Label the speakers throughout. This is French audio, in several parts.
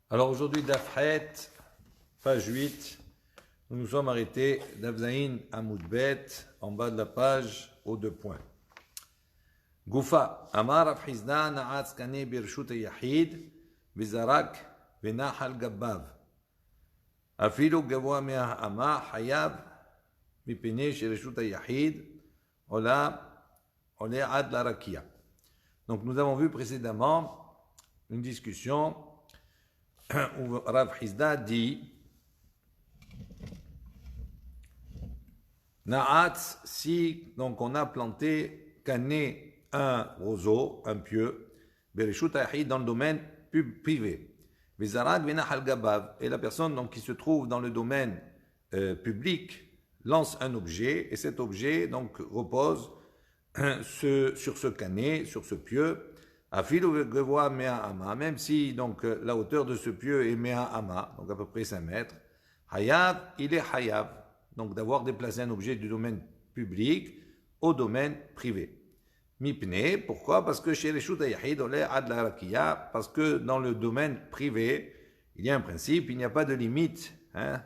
Speaker 1: Alors aujourd'hui, Dafhet, page 8, nous nous sommes arrêtés d'Avzaïn Amoudbet, en bas de la page, aux deux points. Goufa, Amar Afhizda Na'atz Kane Birshut Yahid, Bizarak, Benahal Gabbav. Afilu Gavoa Mea Ama, Hayab, Mipene Shirshut Yahid, Ola, Ole Ad la Rakia. Donc nous avons vu précédemment une discussion où Rav Hizda dit Na'atz, si donc on a planté cané un roseau, un pieu, Bereshut Yahid dans le domaine privé. Vizarak Benahal Gabav, et la personne donc, qui se trouve dans le domaine public lance un objet, et cet objet donc repose sur ce cané, sur ce pieu, même si donc la hauteur de ce pieu est Mea Ama, donc à peu près 5 mètres, Hayab, il est Hayab, donc d'avoir déplacé un objet du domaine public au domaine privé. Mipne, pourquoi? Parce que chez les Yahid, parce que dans le domaine privé, il y a un principe, il n'y a pas de limite. Hein?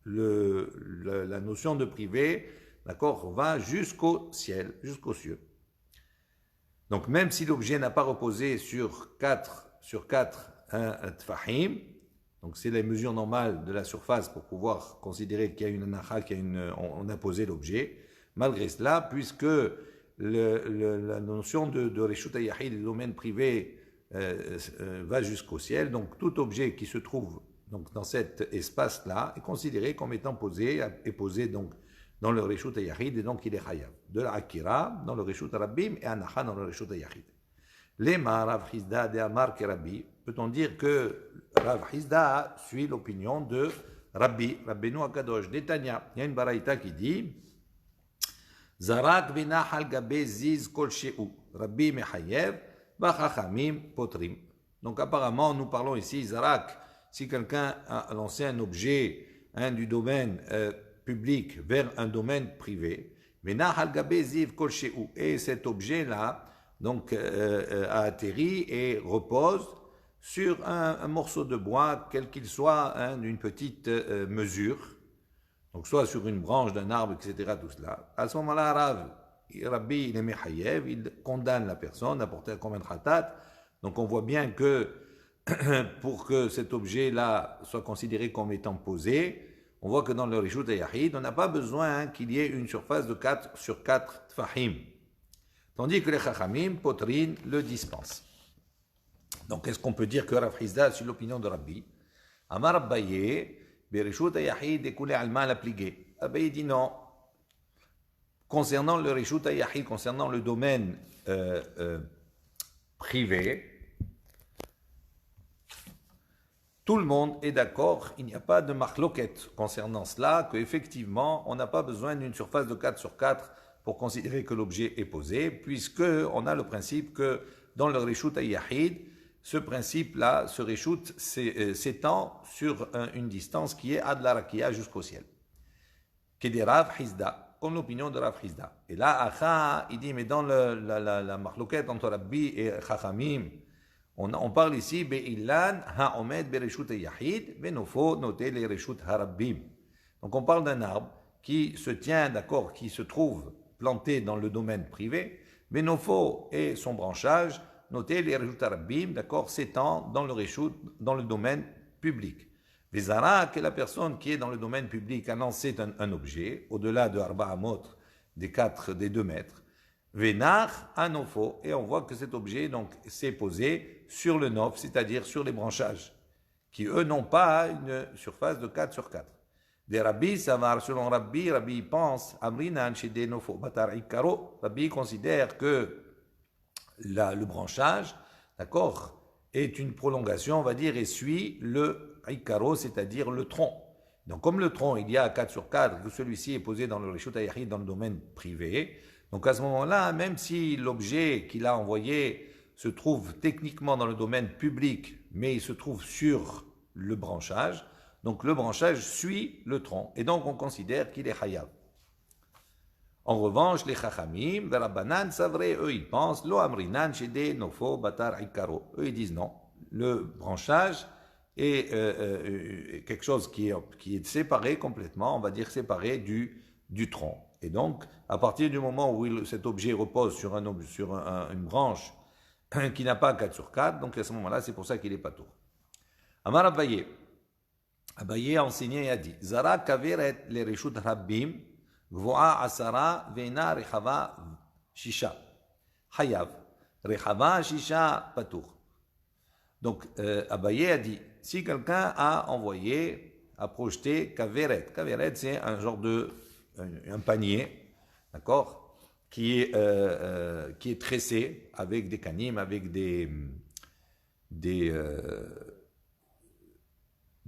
Speaker 1: La notion de privé, d'accord, va jusqu'au ciel, jusqu'aux cieux. Donc même si l'objet n'a pas reposé sur 4 tfahim, donc c'est les mesures normales de la surface pour pouvoir considérer qu'il y a une anacha, on a posé l'objet, malgré cela, puisque la notion de Reshut Yahid, du domaine privé, va jusqu'au ciel, donc tout objet qui se trouve donc, dans cet espace-là est considéré comme étant posé donc dans le Reshut Yahid, et donc il est Hayab. De la Akira, dans le Reshut Rabbim, et Anacha dans le Reshut Yahid. Lema Rav Hizda de Amar Rabbi, peut-on dire que Rav Hizda suit l'opinion de Rabbi, Rabbeinu Akadosh, d'Etania. Il y a une baraïta qui dit Zarak vinahal gabe ziz kol she'u, Rabbi mechayev, bachachamim potrim. Donc apparemment, nous parlons ici, Zarak, si quelqu'un a lancé un objet du domaine public vers un domaine privé, et cet objet-là donc a atterri et repose sur un morceau de bois, quel qu'il soit, d'une petite mesure, donc soit sur une branche d'un arbre, etc. Tout cela. À ce moment-là, Rabbi, il est mechayev, il condamne la personne à porter comme un khatat. Donc on voit bien que pour que cet objet-là soit considéré comme étant posé, on voit que dans le Reshut Yahid, on n'a pas besoin qu'il y ait une surface de 4 sur 4 tfahim. Tandis que les Chachamim, Potrin, le dispensent. Donc, est-ce qu'on peut dire que Rav Hizda suit l'opinion de Rabbi? Amar Abaye, Bereshut Yahid, écoulé alma la pligué. Abaye dit non. Concernant le Reshut Yahid, concernant le domaine privé, tout le monde est d'accord, il n'y a pas de marloquette concernant cela, qu'effectivement, on n'a pas besoin d'une surface de 4 sur 4 pour considérer que l'objet est posé, puisqu'on a le principe que dans le Reshut Yahid, ce principe-là, ce Reshut s'étend sur une distance qui est Ad la Rakia jusqu'au ciel. Qui est Rav Hizda, comme l'opinion de Rav Hizda. Et là, Acha, il dit, mais dans la marloquette entre Rabbi et Chachamim, on parle ici be'ilan ha'omed bereshut yahid venofo noté les reshut harabbim. Donc on parle d'un arbre qui se tient, d'accord, qui se trouve planté dans le domaine privé, venofo et son branchage noté les reshut harabbim, d'accord, s'étend dans le reshut, dans le domaine public. Vezara, que la personne qui est dans le domaine public a lancé un objet au-delà de Arba Amot, des 2 mètres. Vénar anofo, et on voit que cet objet donc s'est posé sur le nof, c'est-à-dire sur les branchages, qui eux n'ont pas une surface de 4 sur 4. Des rabbis, savar, selon Rabbi pense, amrinan chez des nofo, batar ikaro, Rabbi considère que le branchage, d'accord, est une prolongation, on va dire, et suit le ikaro, c'est-à-dire le tronc. Donc comme le tronc, il y a 4 sur 4, que celui-ci est posé dans le Reshut Yahid, dans le domaine privé, donc à ce moment-là, même si l'objet qu'il a envoyé se trouve techniquement dans le domaine public, mais il se trouve sur le branchage, donc le branchage suit le tronc, et donc on considère qu'il est Hayab. En revanche, les Chachamim, les Rabbanan, c'est vrai, eux ils pensent, Lo amrinan shede nofo batar ikaro. Eux ils disent non, le branchage et quelque chose qui est séparé complètement, on va dire séparé du tronc. Et donc, à partir du moment où cet objet repose sur une branche qui n'a pas 4 sur 4, donc à ce moment-là, c'est pour ça qu'il est pas tour. Amar Abaye. Abaye a enseigné et a dit Zara kaveret le reshut rabbim, gvoa asara veina rechava shisha. Hayav. Rechava shisha patour. Donc, Abaye a dit si quelqu'un a projeté kaveret, kaveret c'est un genre un panier, d'accord, qui est tressé avec des canimes, avec des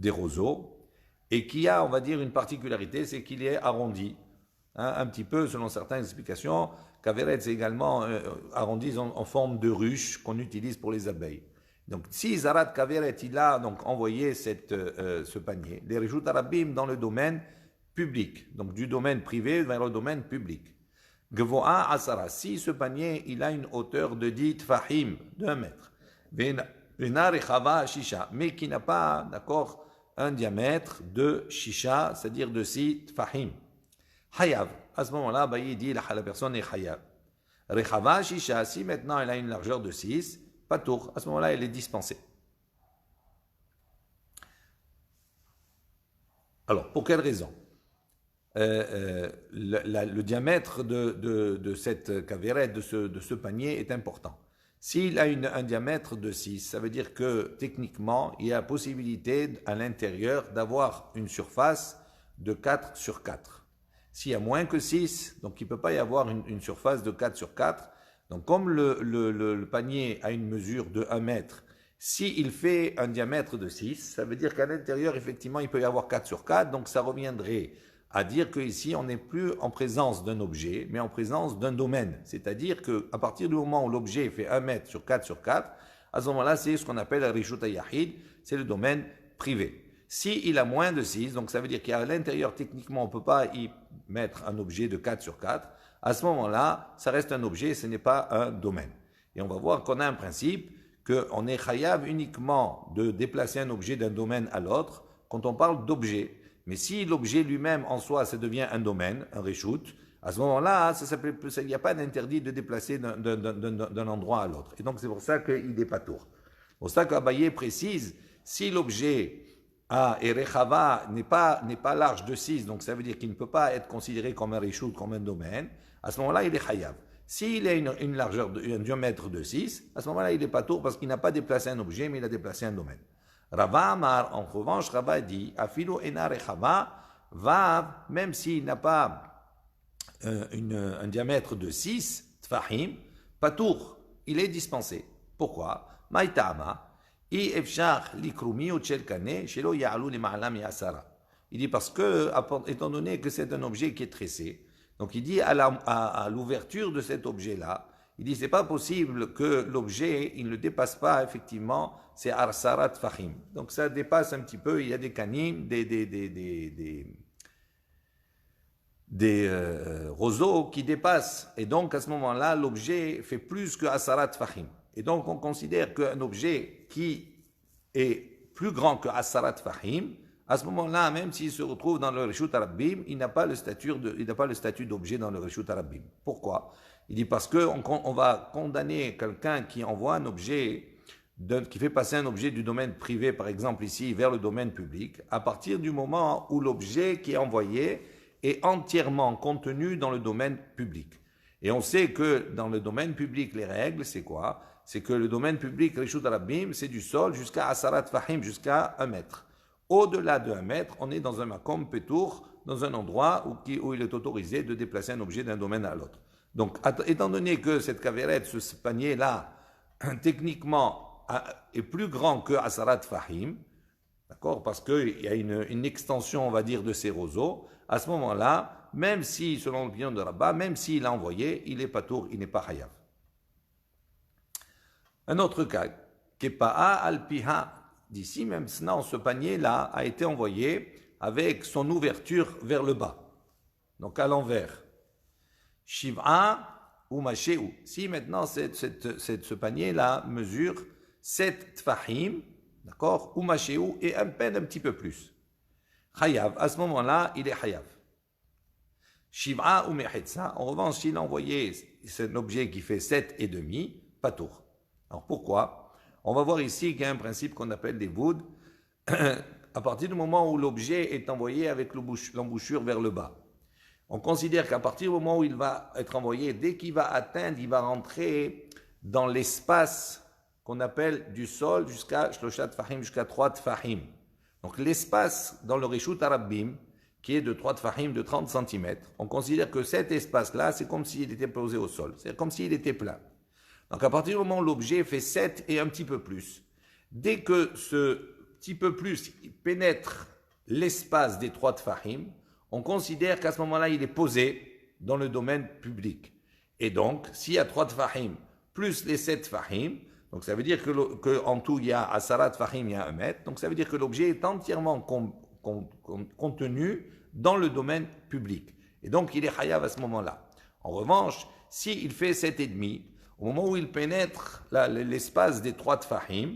Speaker 1: roseaux, et qui a, on va dire, une particularité, c'est qu'il est arrondi, hein, un petit peu, selon certaines explications. Kaveret, c'est également arrondi en forme de ruche qu'on utilise pour les abeilles. Donc, si Zarat Kaveret, il a donc envoyé ce panier, les Reshut Arabim dans le domaine public, donc du domaine privé vers le domaine public. Gvoa Asara, si ce panier, il a une hauteur de 10 tfahim, d'1 mètre, Vena Rechava Shisha, mais qui n'a pas, d'accord, un diamètre de Shisha, c'est-à-dire de 6 tfahim. Hayav, à ce moment-là, il dit la personne est Hayav. Rechava Shisha, si maintenant elle a une largeur de 6, Patour, à ce moment-là, elle est dispensée. Alors, pour quelle raison le diamètre de cette cavérette, de ce panier est important. S'il a un diamètre de 6, ça veut dire que techniquement, il y a la possibilité à l'intérieur d'avoir une surface de 4 sur 4. S'il y a moins que 6, donc il ne peut pas y avoir une surface de 4 sur 4. Donc comme le panier a une mesure de 1 mètre, s'il fait un diamètre de 6, ça veut dire qu'à l'intérieur, effectivement, il peut y avoir 4 sur 4, donc ça reviendrait à dire qu'ici, on n'est plus en présence d'un objet, mais en présence d'un domaine. C'est-à-dire qu'à partir du moment où l'objet fait 1 mètre sur 4 sur 4, à ce moment-là, c'est ce qu'on appelle un Reshut Yahid, c'est le domaine privé. S'il a moins de 6, donc ça veut dire qu'à l'intérieur, techniquement, on ne peut pas y mettre un objet de 4 sur 4, à ce moment-là, ça reste un objet, ce n'est pas un domaine. Et on va voir qu'on a un principe qu'on est chayav uniquement de déplacer un objet d'un domaine à l'autre quand on parle d'objet. Mais si l'objet lui-même en soi, ça devient un domaine, un reshoot, à ce moment-là, il n'y a pas d'interdit de déplacer d'un endroit à l'autre. Et donc c'est pour ça qu'il n'est pas tour. C'est pour ça qu'Abaye précise, si l'objet et Rechava n'est pas large de 6, donc ça veut dire qu'il ne peut pas être considéré comme un reshoot, comme un domaine, à ce moment-là, il est chayav. S'il a une largeur, un diamètre de 6, à ce moment-là, il n'est pas tour parce qu'il n'a pas déplacé un objet, mais il a déplacé un domaine. Rava Amar, en revanche, Rava dit, Afilo Ena Rechava, va, même s'il n'a pas un diamètre de 6, Tfahim, Patour, il est dispensé. Pourquoi Maïtama, I Efshar Likrumi Uchelkane, Shelo Ya'alou Lima'alam Yasara. Il dit parce que, étant donné que c'est un objet qui est tressé, donc il dit à l'ouverture de cet objet-là, il dit c'est pas possible que l'objet, il ne dépasse pas effectivement, c'est arsarat fahim. Donc ça dépasse un petit peu, il y a des canimes, des roseaux qui dépassent. Et donc à ce moment-là, l'objet fait plus que arsarat fahim. Et donc on considère qu'un objet qui est plus grand que arsarat fahim, à ce moment-là, même s'il se retrouve dans le Reshut Arabim, il n'a pas le statut d'objet dans le Reshut Arabim. Pourquoi? Il dit parce qu'on va condamner quelqu'un qui envoie un objet, qui fait passer un objet du domaine privé, par exemple ici, vers le domaine public, à partir du moment où l'objet qui est envoyé est entièrement contenu dans le domaine public. Et on sait que dans le domaine public, les règles, c'est quoi? C'est que le domaine public, Reshut Arabim, c'est du sol jusqu'à Asarat Fahim, jusqu'à 1 mètre. Au-delà de 1 mètre, on est dans un makom petour, dans un endroit où il est autorisé de déplacer un objet d'un domaine à l'autre. Donc, étant donné que cette cavérette, ce panier-là, techniquement, est plus grand que Asarat Fahim, d'accord, parce qu'il y a une extension, on va dire, de ces roseaux, à ce moment-là, même si, selon l'opinion de Rabbah, même s'il a envoyé, il n'est pas tour, il n'est pas hayav. Un autre cas, Kepa'a al-Piha, d'ici même maintenant, ce panier-là a été envoyé avec son ouverture vers le bas, donc à l'envers. Shiv'a ou Mashéou. Si maintenant ce panier-là mesure 7 tfahim, d'accord, ou machéou, et un peine un petit peu plus. Chayav, à ce moment-là, il est chayav. Shiv'a ou mechetza, en revanche, s'il a envoyé un objet qui fait 7,5, pas tour. Alors pourquoi? On va voir ici qu'il y a un principe qu'on appelle des vouds. À partir du moment où l'objet est envoyé avec l'embouchure vers le bas, on considère qu'à partir du moment où il va être envoyé, dès qu'il va atteindre, il va rentrer dans l'espace qu'on appelle du sol jusqu'à Shloshat Fahim, jusqu'à 3 Tfahim. Donc l'espace dans le Rishut Arabim, qui est de 3 Tfahim de 30 cm, on considère que cet espace-là, c'est comme s'il était posé au sol. C'est comme s'il était plein. Donc à partir du moment où l'objet fait 7 et un petit peu plus, dès que ce petit peu plus pénètre l'espace des 3 Tfahim, on considère qu'à ce moment-là, il est posé dans le domaine public. Et donc, s'il y a 3 Tfahim plus les 7 Tfahim, donc ça veut dire qu'en tout, il y a Asara Tfahim, il y a 1 mètre, donc ça veut dire que l'objet est entièrement contenu dans le domaine public. Et donc, il est chayav à ce moment-là. En revanche, s'il fait 7,5, au moment où il pénètre l'espace des 3 Tfahim,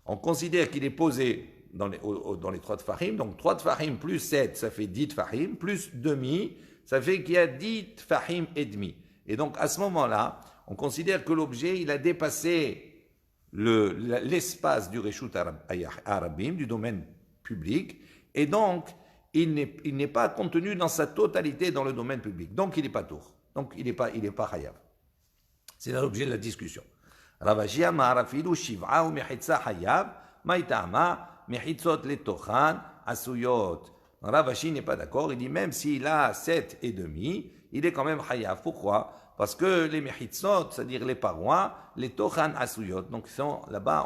Speaker 1: on considère qu'il est posé dans les 3 Tfahim, donc 3 Tfahim plus 7, ça fait 10 Tfahim, plus demi, ça fait qu'il y a 10 Tfahim et demi. Et donc, à ce moment-là, on considère que l'objet, il a dépassé l'espace du Reshut Arabim, du domaine public, et donc, il n'est pas contenu dans sa totalité dans le domaine public. Donc, il n'est pas tour. Donc, il n'est pas chayav. C'est l'objet de la discussion. Ravashi amar afilu shiv'a ou mechitza hayav, maïtama, mechitzot letochan, asuyot. Ravashi n'est pas d'accord, il dit même s'il a 7,5, il est quand même hayav. Pourquoi? Parce que les mechitzot, c'est-à-dire les parois, les tochan asuyot, donc là-bas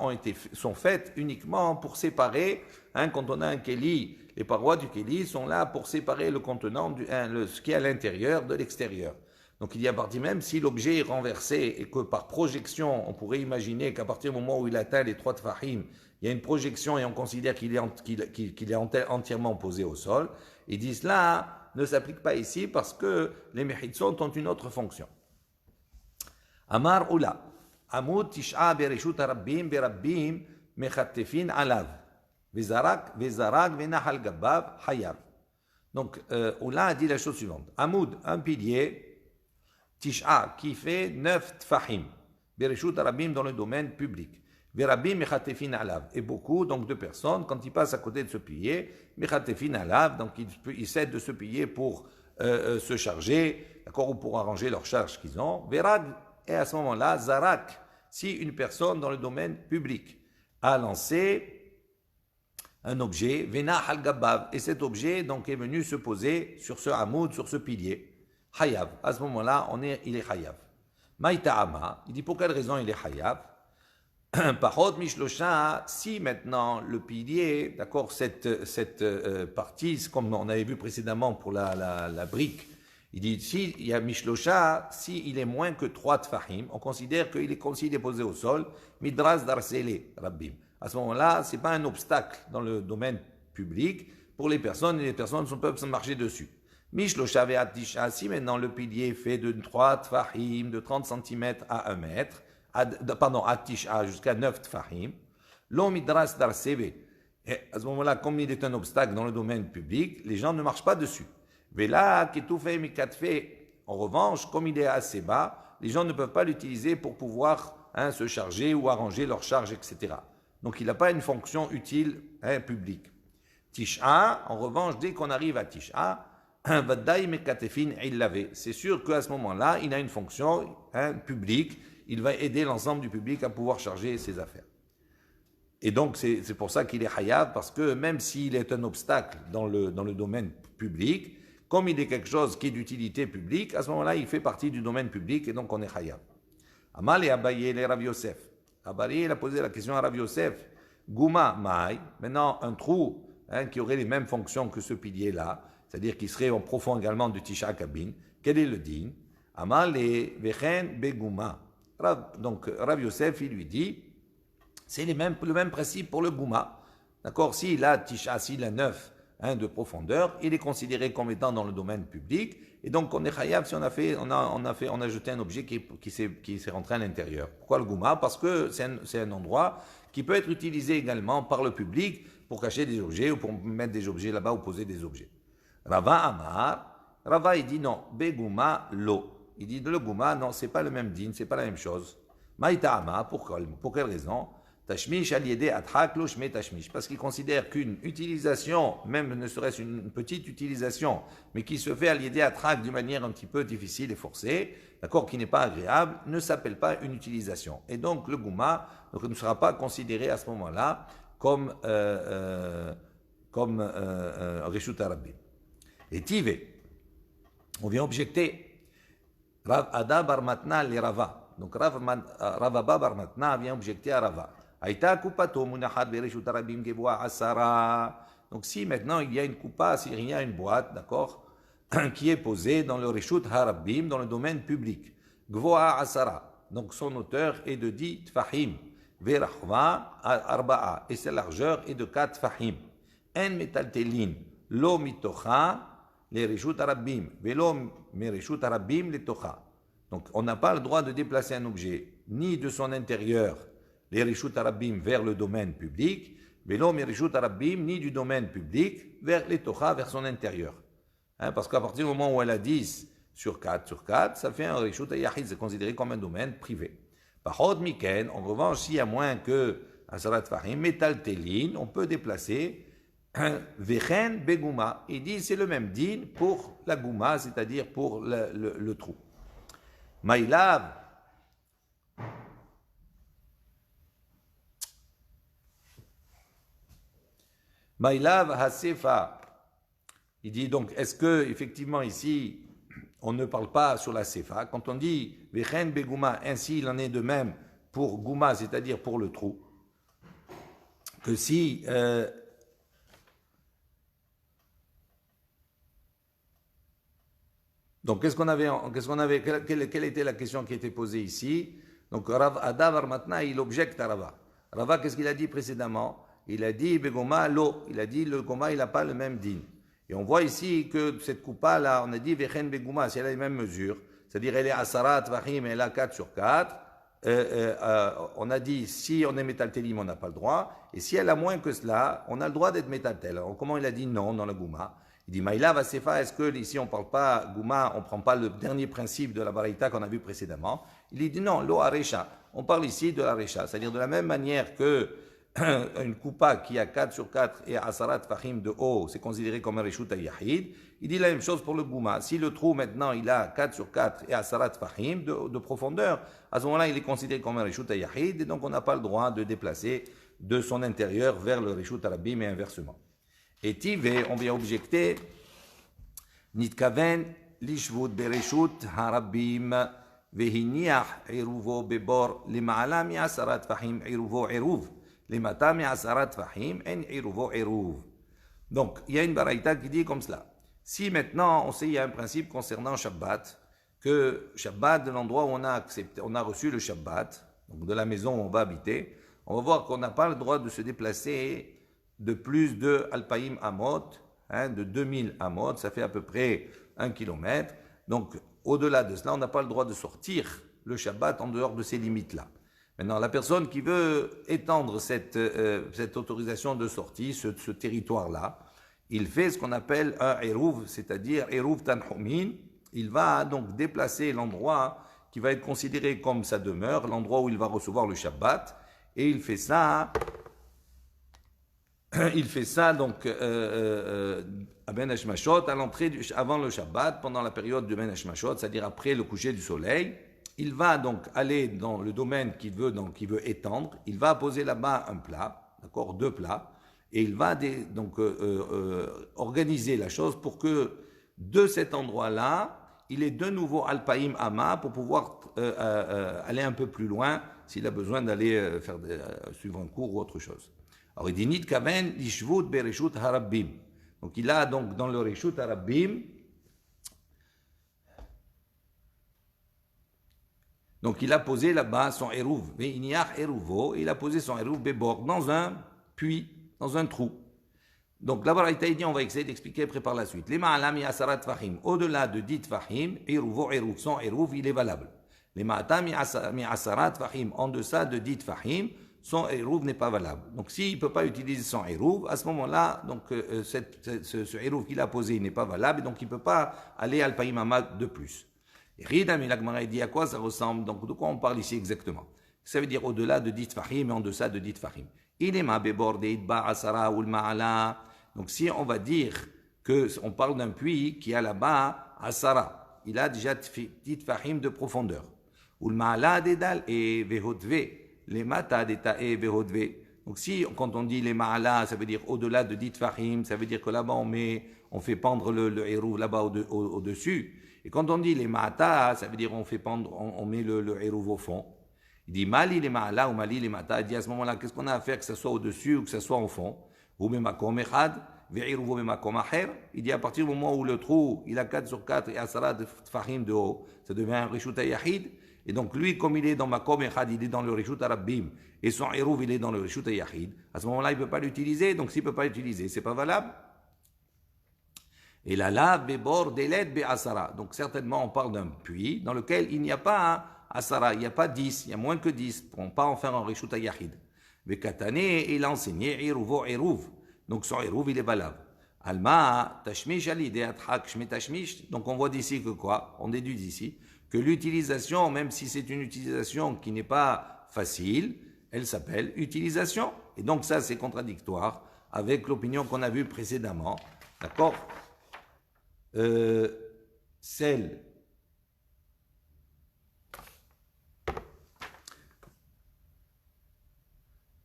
Speaker 1: sont faites uniquement pour séparer, quand on a un keli, les parois du keli sont là pour séparer le contenant, ce qui est à l'intérieur de l'extérieur. Donc il y a partie même, si l'objet est renversé et que par projection, on pourrait imaginer qu'à partir du moment où il atteint les 3 tfahim, il y a une projection et on considère qu'il est entièrement posé au sol, ils disent là, ne s'applique pas ici parce que les mechitzot ont une autre fonction. Amar Oula, Amud Tish'a Bereshut Arabbim Berabbim Mechattefin Alav, Vezarak Venahal Gabav Hayav. Donc Oula a dit la chose suivante. Amud, un pilier, Tish'a, qui fait 9 tfahim, Bereshut Arabim dans le domaine public. Verabim mechatefin alav. Et beaucoup donc de personnes, quand ils passent à côté de ce pilier, mechatefin alav, donc ils cèdent de ce pilier pour se charger, d'accord, ou pour arranger leurs charges qu'ils ont. Verag, et à ce moment-là, zarak, si une personne dans le domaine public a lancé un objet, vena al gabav, et cet objet donc est venu se poser sur ce hamoud, sur ce pilier. Hayav. À ce moment-là, il est Hayav. Maïta'ama, il dit pour quelle raison il est Hayav? Pachot Mishlosha, si maintenant le pilier, d'accord, cette partie, comme on avait vu précédemment pour la brique, il dit si il y a Mishlosha, si il est moins que 3 tfahim, on considère qu'il est comme s'il est posé au sol, Midras Darsele, Rabbim. À ce moment-là, ce n'est pas un obstacle dans le domaine public pour les personnes, et les personnes peuvent se marcher dessus. Mishlosha ve'at tisha, si maintenant le pilier fait de 3 tfahim, de 30 cm à 1 mètre, à tisha jusqu'à 9 tfahim, l'on midras dar sebe. Et à ce moment-là, comme il est un obstacle dans le domaine public, les gens ne marchent pas dessus. Vela ketoufe mikatfe. En revanche, comme il est assez bas, les gens ne peuvent pas l'utiliser pour pouvoir se charger ou arranger leurs charges, etc. Donc il n'a pas une fonction utile publique. Tisha, en revanche, dès qu'on arrive à Tisha, c'est sûr qu'à ce moment-là, il a une fonction publique, il va aider l'ensemble du public à pouvoir charger ses affaires. Et donc, c'est pour ça qu'il est hayav, parce que même s'il est un obstacle dans le domaine public, comme il est quelque chose qui est d'utilité publique, à ce moment-là, il fait partie du domaine public, et donc on est hayav. Amal et Abaye, les Rav Yosef. Abaye, il a posé la question à Rav Yosef. Gouma, Maï, maintenant un trou qui aurait les mêmes fonctions que ce pilier-là, c'est-à-dire qu'il serait en profond également de Tisha Kabin. Quel est le din? Amal et Vechen Begouma. Donc Rav Yosef, il lui dit, c'est le même principe pour le Gouma. D'accord? S'il a Tisha, s'il a 9 de profondeur, il est considéré comme étant dans le domaine public, et donc on est chayav si on a jeté un objet qui s'est rentré à l'intérieur. Pourquoi le Gouma? Parce que c'est un endroit qui peut être utilisé également par le public pour cacher des objets ou pour mettre des objets là-bas ou poser des objets. Rava Amar, Rava il dit non, Beguma lo. Il dit le Gouma, non, c'est pas le même din, c'est pas la même chose. Maïta Ama, pour quelle raison? Tashmish aliédé adhak lo shme tashmish. Parce qu'il considère qu'une utilisation, même ne serait-ce une petite utilisation, mais qui se fait aliédé adhak d'une manière un petit peu difficile et forcée, d'accord, qui n'est pas agréable, ne s'appelle pas une utilisation. Et donc le Gouma ne sera pas considéré à ce moment-là comme Reshut Arabim. Et Tivé, on vient objecter Rav Ada bar Matna li Rava. Donc Rav Abba bar Matna vient objecter à Rava. Aïta kupato munahad bereshut arabim geboa asara. Donc si maintenant il y a une coupa, s'il y a une boîte, d'accord, qui est posée dans le reshut harabim, dans le domaine public. Gvoa asara. Donc son hauteur est de 10 tfahim. Verachva arba'a. Et sa largeur est de 4 tfahim. En metaltelin. Lo mitocha. Les reshut arabim, velo mereshut arabim les tocha. Donc on n'a pas le droit de déplacer un objet ni de son intérieur, les reshut arabim vers le domaine public, velo mereshut arabim ni du domaine public vers les tocha, vers son intérieur. Parce qu'à partir du moment où elle a 10 sur 4, ça fait un reshut yahid, c'est considéré comme un domaine privé. Pachod miken, en revanche, s'il y a moins que asarat fahim, metal telin, on peut déplacer Vechen Begouma. Il dit c'est le même din pour la Gouma, c'est-à-dire pour le trou. Maïlav. Maïlav Hasefa. Il dit donc, est-ce que effectivement ici, on ne parle pas sur la Sefa? Quand on dit Vechen Begouma, ainsi il en est de même pour Gouma, c'est-à-dire pour le trou. Que si. Donc, quelle était la question qui était posée ici? Donc, Rav Adavar maintenant, il objecte à Rava. Rava, qu'est-ce qu'il a dit précédemment? Il a dit, Begoma, lo. Il a dit, le Goma, il n'a pas le même din. Et on voit ici que cette coupa là, on a dit, Vechen Begoma, si elle a les mêmes mesures, c'est-à-dire elle est Asarat, Vahim, elle a 4 sur 4, on a dit, si on est métaltelim, on n'a pas le droit, et si elle a moins que cela, on a le droit d'être métaltel. Alors, comment il a dit non dans la Gouma? Il dit, Maïla Vasefa, est-ce que ici on ne parle pas Gouma, on ne prend pas le dernier principe de la Baraïta qu'on a vu précédemment? Il dit non, lo Aresha. On parle ici de l'Aresha, c'est-à-dire de la même manière que une coupa qui a 4 sur 4 et Asarat Fahim de haut, c'est considéré comme un Reshut Yahid. Il dit la même chose pour le Gouma. Si le trou maintenant il a 4 sur 4 et Asarat Fahim de profondeur, à ce moment-là il est considéré comme un Reshut Yahid et donc on n'a pas le droit de déplacer de son intérieur vers le Reshut Arabim et inversement. Et Tivé, on vient objecter, Nitkaven lishvut bereshut harabim vehiniach iruvo bebor lema'ala mi'asarat fahim iruvo iruv lemata mi'asarat fahim en iruvo iruv. Donc, il y a une baraïta qui dit comme cela. Si maintenant, on sait, il y a un principe concernant Shabbat, que Shabbat, de l'endroit où on a reçu le Shabbat, donc de la maison où on va habiter, on va voir qu'on n'a pas le droit de se déplacer de plus de Alpaïm Amot, de 2000 Amot, ça fait à peu près 1 kilomètre. Donc, au-delà de cela, on n'a pas le droit de sortir le Shabbat en dehors de ces limites-là. Maintenant, la personne qui veut étendre cette autorisation de sortie, ce territoire-là, il fait ce qu'on appelle un Eruv, c'est-à-dire Eruv Tanhumin. Il va donc déplacer l'endroit qui va être considéré comme sa demeure, l'endroit où il va recevoir le Shabbat, et il fait ça donc à Ben Hashmashot, à l'entrée avant le Shabbat, pendant la période de Ben Hashmashot, c'est-à-dire après le coucher du soleil. Il va donc aller dans le domaine qu'il veut étendre. Il va poser là-bas un plat, d'accord, 2 plats, et il va organiser la chose pour que de cet endroit-là, il ait de nouveau Alpaïm Ama pour pouvoir aller un peu plus loin s'il a besoin d'aller suivre un cours ou autre chose. Alors il dit Nid Kaven Lishvut Bereshut Harabim. Donc il a donc dans le Reshut Harabim, donc il a posé là-bas son Eruv, Veiniach Eruvo, il a posé son Eruv Bebor dans un puits, dans un trou. Donc la Baraïta dit, on va essayer d'expliquer après par la suite. Les Ma'alami Asarat Fahim, au-delà de 10 Fahim, Eruvo Eruv, son Eruv il est valable. Les Ma'ata mi Asarat Fahim, en deçà de 10 Fahim, son Hérouv n'est pas valable. Donc s'il ne peut pas utiliser son Hérouv, à ce moment-là, donc ce Hérouv qu'il a posé n'est pas valable, et donc il ne peut pas aller à Al-Païmama de plus. Et Rida Milagmara dit à quoi ça ressemble, donc de quoi on parle ici exactement? Ça veut dire au-delà de dit Fahim et en deçà de dit Fahim. Il est ma béborde itba asara ou ma'ala. Donc si on va dire qu'on parle d'un puits qui a là-bas asara, il a déjà dit Fahim de profondeur. Ou le ma'ala dédal et vehodve. Les mata d'état et vehodve. Donc si, quand on dit les ma'ala, ça veut dire au-delà de dit Fahim, ça veut dire que là-bas on fait pendre le hérouv là-bas au-dessus. Et quand on dit les mata, ça veut dire on met le hérouv au fond. Il dit mali les ma'ala ou mali les mata. Il dit à ce moment-là, qu'est-ce qu'on a à faire que ce soit au-dessus ou que ce soit au fond? Ou memakom echad, ve'irouv memakom acher. Il dit à partir du moment où le trou, il a 4 sur 4 et asara de Fahim de haut, ça devient un Rishut Yahid. Et donc lui, comme il est dans Makom Echad, il est dans le Rishut Rabbim, et son Hérouv, il est dans le Rishut Yahid, à ce moment-là, il ne peut pas l'utiliser, donc s'il ne peut pas l'utiliser, ce n'est pas valable. Et là, Bebor Deled Be Asara. Donc certainement, on parle d'un puits dans lequel il n'y a pas un Asara, il n'y a pas 10, il y a moins que 10, on ne peut pas en faire un Rishut Yahid. Bekatane, il a enseigné Hérouvo Hérouv, donc son Hérouv, il est valable. Alma, Tashmish Ali, Atrak, Shme Tashmish. Donc on voit d'ici que quoi? On déduit d'ici que l'utilisation, même si c'est une utilisation qui n'est pas facile, elle s'appelle utilisation. Et donc ça, c'est contradictoire avec l'opinion qu'on a vue précédemment. D'accord? Celle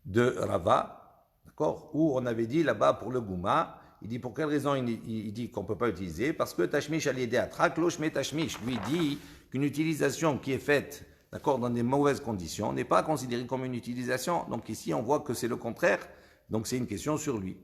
Speaker 1: de Rava, d'accord? Où on avait dit là-bas pour le Gouma, il dit pour quelle raison il dit qu'on ne peut pas utiliser? Parce que Tashmish a l'idée à Trak, l'Oshme Tashmish lui dit qu'une utilisation qui est faite, d'accord, dans des mauvaises conditions, n'est pas considérée comme une utilisation. Donc ici, on voit que c'est le contraire. Donc c'est une question sur lui.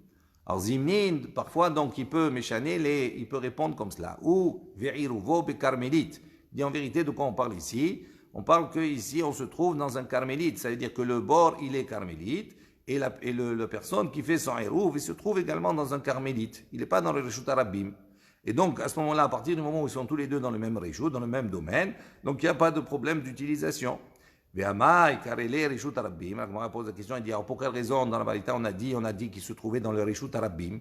Speaker 1: Alors Zimnin, parfois, donc il peut méchaner, il peut répondre comme cela. Ou Ve'iruvo be Carmélite. Il dit en vérité de quoi on parle ici? On parle qu'ici, on se trouve dans un carmélite. Ça veut dire que le bord, il est carmélite. Et la personne qui fait son hérouv, il se trouve également dans un carmélite. Il n'est pas dans le Rishut Rabbim. Et donc, à ce moment-là, à partir du moment où ils sont tous les deux dans le même Rishut, dans le même domaine, donc il n'y a pas de problème d'utilisation. Ve'amai karele Rishut Rabbim. Alors, on pose la question, il dit, alors pour quelle raison, dans la vérité, on a dit qu'il se trouvait dans le Rishut Rabbim.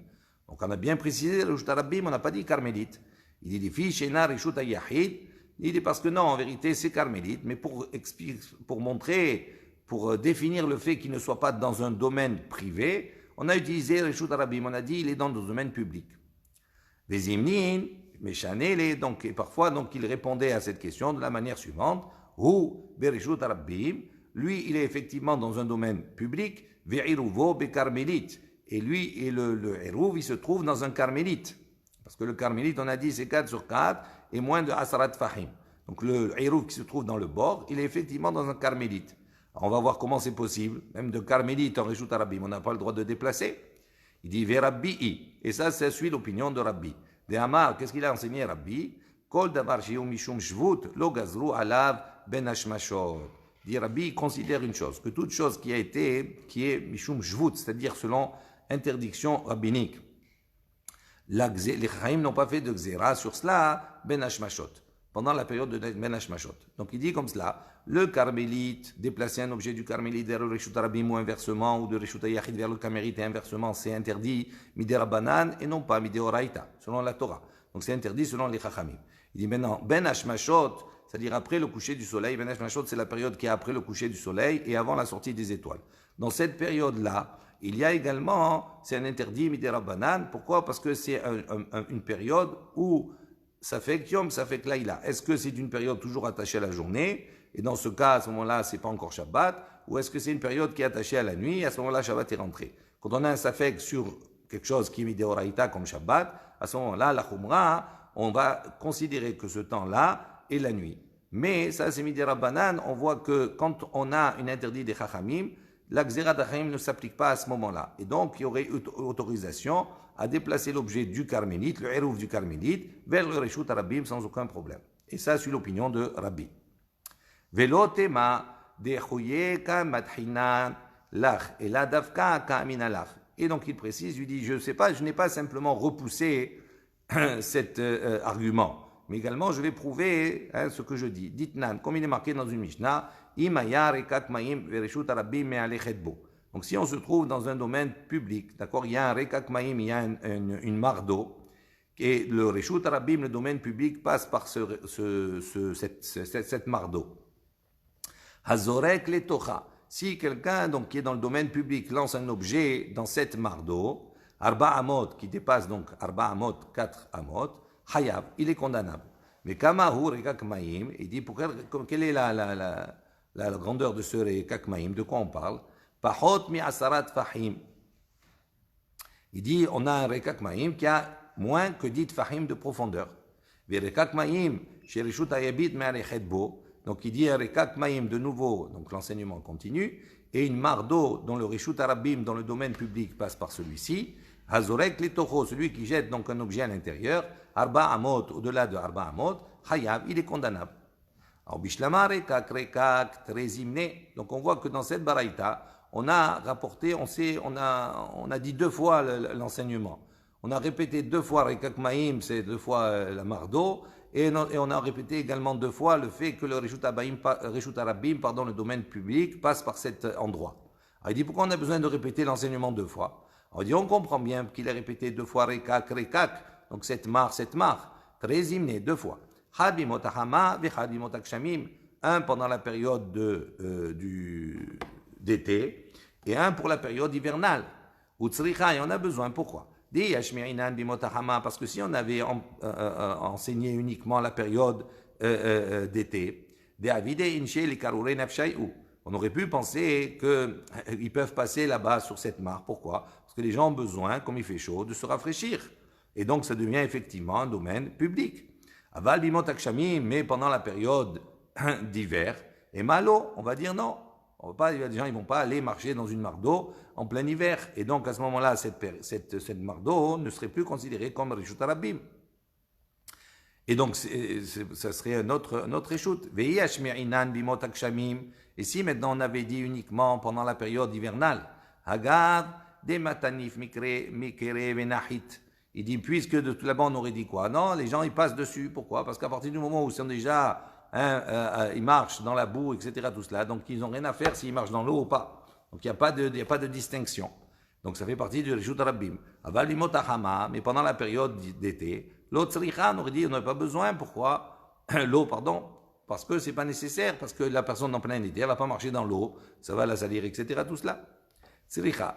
Speaker 1: Donc, on a bien précisé le Rishut Rabbim, on n'a pas dit carmélite. Il dit, les filles, Shena Rishut Yahid. Il dit, parce que non, en vérité, c'est carmélite, mais pour montrer, pour définir le fait qu'il ne soit pas dans un domaine privé, on a utilisé Rishut Rabbim, on a dit il est dans le domaine public. Les Imnin, Meshanele, donc, et parfois, donc, il répondait à cette question de la manière suivante, ou Berishut Rabbim, lui, il est effectivement dans un domaine public, Ve'iruvo be carmélite, et lui, et le Hérouv, il se trouve dans un carmélite. Parce que le carmélite, on a dit, c'est 4 sur 4, et moins de Asarat Fahim. Donc le Hérouv qui se trouve dans le bord, il est effectivement dans un carmélite. Alors, on va voir comment c'est possible. Même de carmélite en Rishut Rabbim, on n'a pas le droit de déplacer. Il dit Verabbi'i. Et ça suit l'opinion de Rabbi. De Amar, qu'est-ce qu'il a enseigné Rabbi? Kol davar shiu mishum shvut lo gazru alav ben hashmashot. Dit Rabbi, il considère une chose, que toute chose qui est mishum shvut, c'est-à-dire selon interdiction rabbinique. Les Chaim n'ont pas fait de Xéra sur cela, Ben Hashmashot, pendant la période de Ben Hashmashot. Donc il dit comme cela, le carmélite, déplacer un objet du carmélite vers le Rishut Rabbim ou inversement, ou de Rishut Yahid vers le carmélite et inversement, c'est interdit midera banan et non pas mideoraita, selon la Torah. Donc c'est interdit selon les Chachamim. Il dit maintenant, Ben Hashmashot, c'est-à-dire après le coucher du soleil, Ben Hashmashot c'est la période qui est après le coucher du soleil et avant la sortie des étoiles. Dans cette période-là, il y a également, c'est un interdit midera banan. Pourquoi? Parce que c'est une période où ça fait Yom, ça fait Laïla. Est-ce que c'est une période toujours attachée à la journée? Et dans ce cas, à ce moment-là, c'est pas encore Shabbat. Ou est-ce que c'est une période qui est attachée à la nuit? À ce moment-là, Shabbat est rentré. Quand on a un safek sur quelque chose qui est midéoraïta comme Shabbat, à ce moment-là, la Khumra, on va considérer que ce temps-là est la nuit. Mais ça, c'est midera banan. On voit que quand on a une interdit des Chachamim, la Xéra d'Achim ne s'applique pas à ce moment-là. Et donc, il y aurait autorisation à déplacer l'objet du carmélite, le hérouv du carmélite, vers le Rishut Rabbim sans aucun problème. Et ça, c'est l'opinion de Rabbi. Velotema dechuyeka mathinan lach et la davka kamina lach. Et donc, il précise, il dit, je n'ai pas simplement repoussé cet argument, mais également, je vais prouver ce que je dis. Ditnan, comme il est marqué dans une Mishnah, Imaya rekak maim vereshut arabim me'alechetbo. Donc si on se trouve dans un domaine public, d'accord, il y a un rekak maim, il y a une mare d'eau, et le reshut arabim, le domaine public, passe par cette mare d'eau. Hazorek letocha. Si quelqu'un donc qui est dans le domaine public lance un objet dans cette mare d'eau, arba amot, qui dépasse donc arba amot, 4 amot, hayav, il est condamnable. Mais kamahu rekak maim, il dit quelle est la grandeur de ce rekak maim, de quoi on parle? Pahot mi asarat fahim. Il dit on a un rekak maim qui a moins que 10 fahim de profondeur. Ve rekak maim, chez reshut ayabit me'alechetbo. Donc il dit un rekak maim de nouveau, donc l'enseignement continue, et une mare d'eau dont le reshut arabim dans le domaine public passe par celui-ci. Hazorek litocho, celui qui jette donc un objet à l'intérieur, arba amot, au-delà de arba amot, hayav, il est condamnable. Alors bishlama rekak trezimne. Donc on voit que dans cette baraïta, on a rapporté, on a dit 2 fois l'enseignement. On a répété 2 fois rekak maim, c'est 2 fois la mare d'eau. Et on a répété également 2 fois le fait que le reshut arabim, le domaine public, passe par cet endroit. Alors il dit pourquoi on a besoin de répéter l'enseignement 2 fois? Alors il dit on comprend bien qu'il a répété 2 fois rekak, donc cette mare, très hymné 2 fois. Hadimot ahama vechadimot akshamim, un pendant la période d'été et un pour la période hivernale. Utsricha, et on a besoin, pourquoi? Parce que si on avait enseigné uniquement la période d'été, on aurait pu penser qu'ils peuvent passer là-bas sur cette mare. Pourquoi? Parce que les gens ont besoin, comme il fait chaud, de se rafraîchir. Et donc ça devient effectivement un domaine public. Aval bimot akshamim, mais pendant la période d'hiver, et malo, on va dire non. On va pas, les gens ils vont pas aller marcher dans une mare d'eau en plein hiver. Et donc à ce moment-là, cette mare d'eau ne serait plus considérée comme reshut arabim. Et donc ça serait un autre reshut. Et si maintenant on avait dit uniquement pendant la période hivernale, Hagav de matanif mikere venahit. Il dit puisque de tout là-bas on aurait dit quoi? Non, les gens ils passent dessus. Pourquoi? Parce qu'à partir du moment où ils sont déjà ils marchent dans la boue, etc. Tout cela, donc ils n'ont rien à faire s'ils marchent dans l'eau ou pas. Donc il n'y a pas de distinction. Donc ça fait partie du reshut arabim. Aval bimot ahama, mais pendant la période d'été, l'eau tzricha, on aurait dit on n'aurait pas besoin. Pourquoi? L'eau, pardon, parce que c'est pas nécessaire, parce que la personne en plein été, elle va pas marcher dans l'eau, ça va la salir, etc. Tout cela. Tzricha.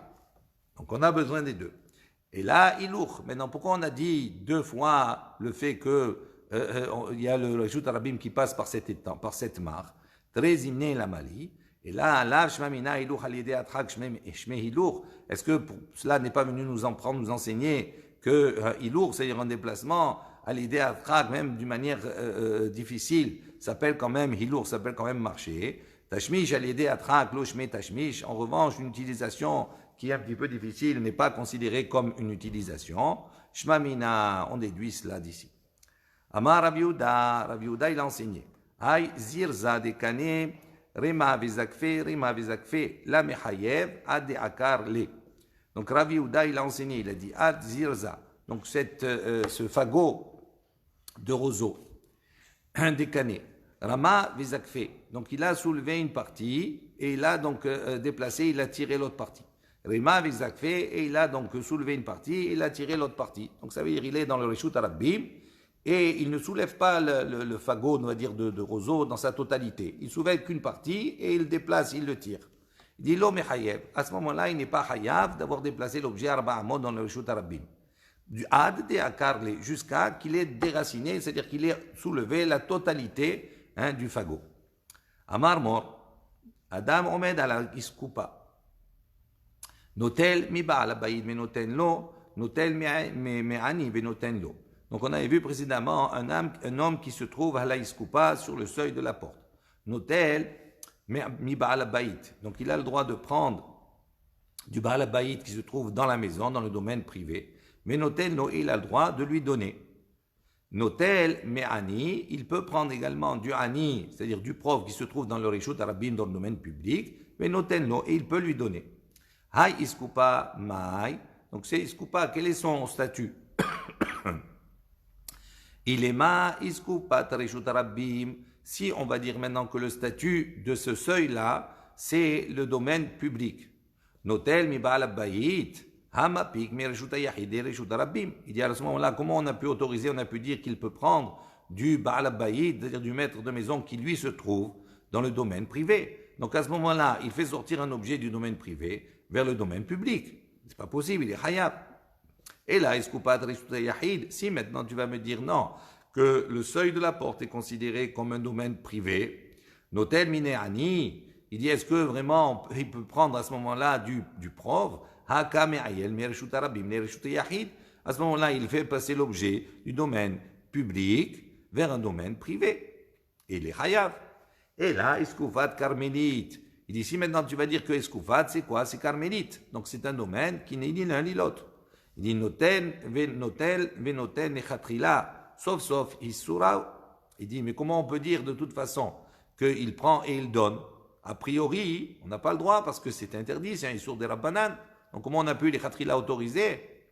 Speaker 1: Donc on a besoin des deux. Et là, ilouch. Maintenant, pourquoi on a dit 2 fois le fait que il y a le reshut arabim qui passe par cet étang, par cette mare, très hymné la Mali, et là, est-ce que cela n'est pas venu nous enseigner que ilour, c'est-à-dire un déplacement à l'idée atrak, même d'une manière difficile, s'appelle quand même hilour, s'appelle quand même marcher. Tashmish à l'idée atrak, loshme tashmish. En revanche, une utilisation qui est un petit peu difficile n'est pas considérée comme une utilisation. Shmamina, on déduit cela d'ici. Amar Rav Yehuda, il a enseigné. Hay zirza de kane rema vizakfe la mechayev ad akar le. Donc Rav Yehuda, il a enseigné, il a dit ad zirza. Donc ce fagot de roseau, des canets, rama vizakfe. Donc il a soulevé une partie et il a donc déplacé, il a tiré l'autre partie. Rema vizakfe, et il a donc soulevé une partie et il a tiré l'autre partie. Donc ça veut dire il est dans le reshut arabim. Et il ne soulève pas le fagot, on va dire, de roseau dans sa totalité. Il soulève qu'une partie et il déplace, il le tire. Il dit l'homme est hayev. À ce moment-là, il n'est pas hayav d'avoir déplacé l'objet arba amod dans le reshut arabim. Du ad de akarle jusqu'à qu'il ait déraciné, c'est-à-dire qu'il ait soulevé la totalité du fagot. Amar mor, Adam omed ala iskupa. Notel mi ba'al abayid me noten lo, notel me ani ve noten lo. Donc on avait vu précédemment un homme qui se trouve à la iskoupa sur le seuil de la porte. Notel mi ba'al abayit. Donc il a le droit de prendre du ba'al abayit qui se trouve dans la maison, dans le domaine privé. Mais notel no, il a le droit de lui donner. Notel me ani, il peut prendre également du ani, c'est-à-dire du prof qui se trouve dans le reshut arabim dans le domaine public. Mais notel no, et il peut lui donner. Hay iskoupa mai. Donc c'est iskoupa, quel est son statut? Il est ma iskoupat reshut arabim, si on va dire maintenant que le statut de ce seuil-là, c'est le domaine public. Notel mi ba'al bayit, hamapik mi reshut hayahid et reshut rabbim. Il dit à ce moment-là, comment on a pu autoriser, on a pu dire qu'il peut prendre du ba'al bayit, c'est-à-dire du maître de maison qui lui se trouve dans le domaine privé. Donc à ce moment-là, il fait sortir un objet du domaine privé vers le domaine public. C'est pas possible, il est hayab. Et là, eskupat reshut hayahid, si maintenant tu vas me dire non, que le seuil de la porte est considéré comme un domaine privé, notel minéani, il dit est-ce que vraiment il peut prendre à ce moment-là du pauvre, à ce moment-là il fait passer l'objet du domaine public vers un domaine privé. Et il est hayav. Et là, escoufat carmélite. Il dit si maintenant tu vas dire que escoufat c'est quoi? C'est carmélite. Donc c'est un domaine qui n'est ni l'un ni l'autre. Il dit noten, venoten, nechatrila. Sauf, Issura. Il dit, mais comment on peut dire de toute façon qu'il prend et il donne? A priori, on n'a pas le droit parce que c'est interdit, c'est un Issur des Rabbanan. Donc comment on a pu les khatrila autoriser?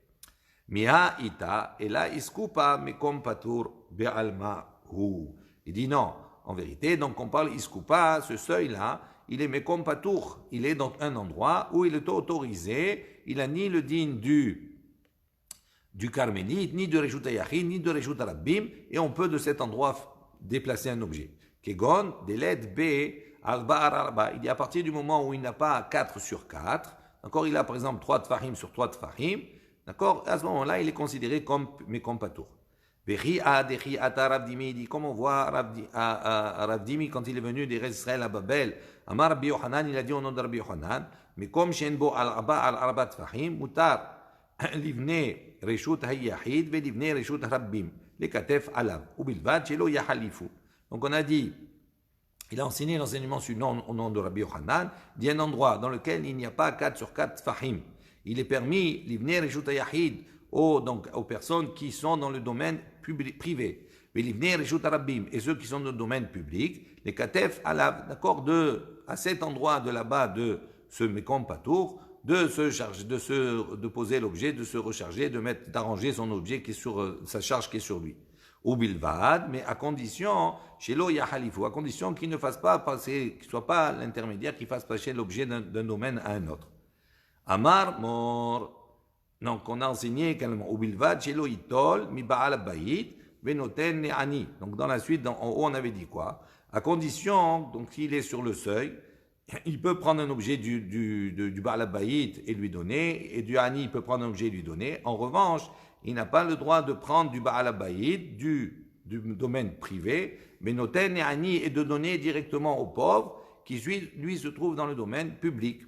Speaker 1: Miha ita, et là, iskupa mekom patur be'alma hu. Il dit non, en vérité, donc on parle iskupa, ce seuil-là, il est mekom patur. Il est dans un endroit où il est autorisé, il n'a ni le digne du carmélite, ni de Reshut Hayachid, ni de Reshut Rabbim, et on peut de cet endroit déplacer un objet. Kegon, Deled B, Arba Arba. Il dit à partir du moment où il n'a pas 4 sur 4, d'accord, il a par exemple 3 tfahim sur 3 tfahim, d'accord, à ce moment-là, il est considéré comme Mekom Patour. Vechi'a, Dechi'ata Ravdimi, il dit, comme on voit Ravdimi quand il est venu des Israël à Babel, Amar Rabbi Yohanan, il a dit au nom de Rabbi Yohanan, Mekom Shenbo al-Arba tfahim, Mutar. Livne reshut hayahid ve livne reshut rabbim les katef alav ou bilvad shelo yahalifu. Donc on a dit, il a enseigné l'enseignement au nom de Rabbi Yohanan, dit un endroit dans lequel il n'y a pas 4 sur 4 fahim. Il est permis livne reshut hayahid aux personnes qui sont dans le domaine privé. Mais livne reshut rabbim et ceux qui sont dans le domaine public, les katef alav, d'accord, à cet endroit de là-bas de ce Mekom Patour, de poser l'objet, de se recharger, d'arranger son objet qui est sur sa charge qui est sur lui. Ou bilvad, mais à condition, chez lo yahalifu, à condition qu'il ne fasse pas passer, qu'il soit pas l'intermédiaire qui fasse passer l'objet d'un domaine à un autre. Amar mor. Donc on a enseigné également ou bilvad chez lo itol mi ba'al bayit venoten ne'ani. Donc dans la suite, en haut on avait dit quoi? À condition, donc s'il est sur le seuil, il peut prendre un objet du Baal Habayit et lui donner, et du Hani, il peut prendre un objet et lui donner. En revanche, il n'a pas le droit de prendre du Baal Habayit, du domaine privé, mais noten et Hani, et de donner directement au pauvre, qui lui se trouve dans le domaine public.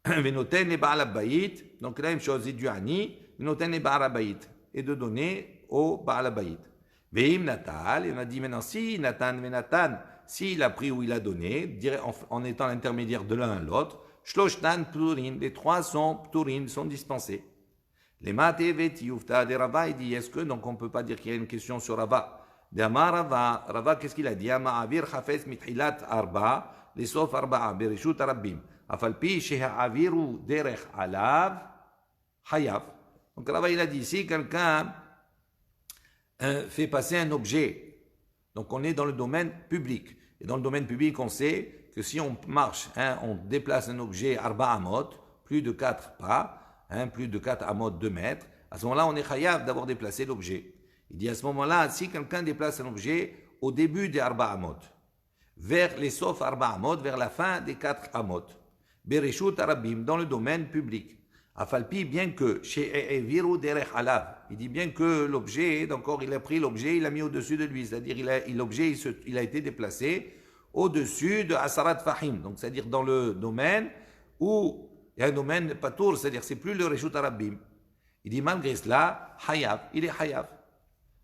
Speaker 1: Venoten et Baal Habayit, donc la même chose, et du Hani, noten et Baal Habayit, et de donner au Baal Habayit. Veim Natal, et on a dit maintenant, si Natan, Venatan, s'il a pris ou il a donné, en étant l'intermédiaire de l'un à l'autre, Shloshtan Pturin, les 3 sont Pturin, sont dispensés. Les Mateveti Ufta de Rava, il dit, est-ce que, donc on ne peut pas dire qu'il y a une question sur Rava. De Amar Rava, Rava, qu'est-ce qu'il a dit? Ama'avir Chafes Mithilat Arba, les Sof Arba'a, Bereshut Rabbim. Afalpi Shehaviru Derech Alav, Hayav. Donc Rava, il a dit, si quelqu'un fait passer un objet, donc on est dans le domaine public. Et dans le domaine public, on sait que si on marche, on déplace un objet arba amot, plus de 4 pas, plus de 4 amot 2 mètres, à ce moment-là, on est chayav d'avoir déplacé l'objet. Il dit à ce moment-là, si quelqu'un déplace un objet au début des arba amot, vers les sof arba amot, vers la fin des 4 amot, bereshut arabim, dans le domaine public. Afalpi, bien que chez Eviru derech alav, il dit bien que l'objet, encore il a pris l'objet, il l'a mis au-dessus de lui, c'est-à-dire l'objet il a été déplacé au-dessus de Asarat Fahim, donc c'est-à-dire dans le domaine où il y a un domaine patour, c'est-à-dire c'est plus le Reshut Arabim. Il dit malgré cela, Hayav, il est Hayav.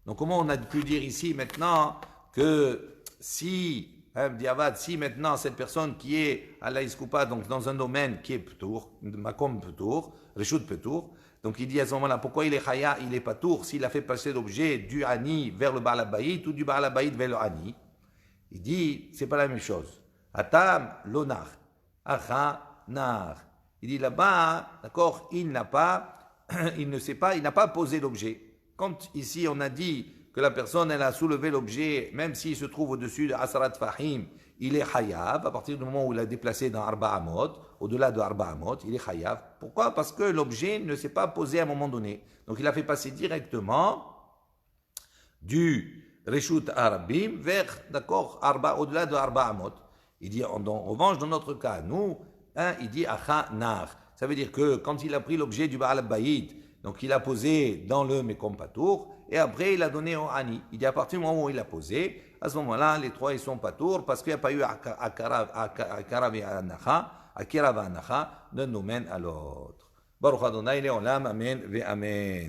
Speaker 1: Donc comment on a pu dire ici maintenant que si maintenant cette personne qui est à la Iskoupa, donc dans un domaine qui est Ptour, Makom Ptour, Reshut Ptour, donc il dit à ce moment-là, pourquoi il est Chaya, il est Patour, s'il a fait passer l'objet du Hani vers le Baal Habayit ou du Baal Habayit vers le Hani. Il dit, c'est pas la même chose. Atam lonar, acha nar. Il dit là-bas, d'accord, il n'a pas posé l'objet. Quand ici on a dit que la personne elle a soulevé l'objet, même s'il se trouve au-dessus de Asarat Fahim, il est Hayav, à partir du moment où il l'a déplacé dans Arba Amot, au-delà de Arba Amot, il est Hayav. Pourquoi? Parce que l'objet ne s'est pas posé à un moment donné. Donc il a fait passer directement du Reshut Arabim vers, d'accord, Arba, au-delà de Arba Amot. Il dit, en revanche, dans notre cas, nous, il dit Acha Nar. Ça veut dire que quand il a pris l'objet du Baal Bayid, donc il a posé dans le Mekom Patour, et après il a donné au Ani. Il dit à partir du moment où il a posé, à ce moment-là, les trois ils sont Patour, parce qu'il n'y a pas eu Akara Anacha, d'un domaine à l'autre. Baruch Adonai Leolam, Amen ve Amen.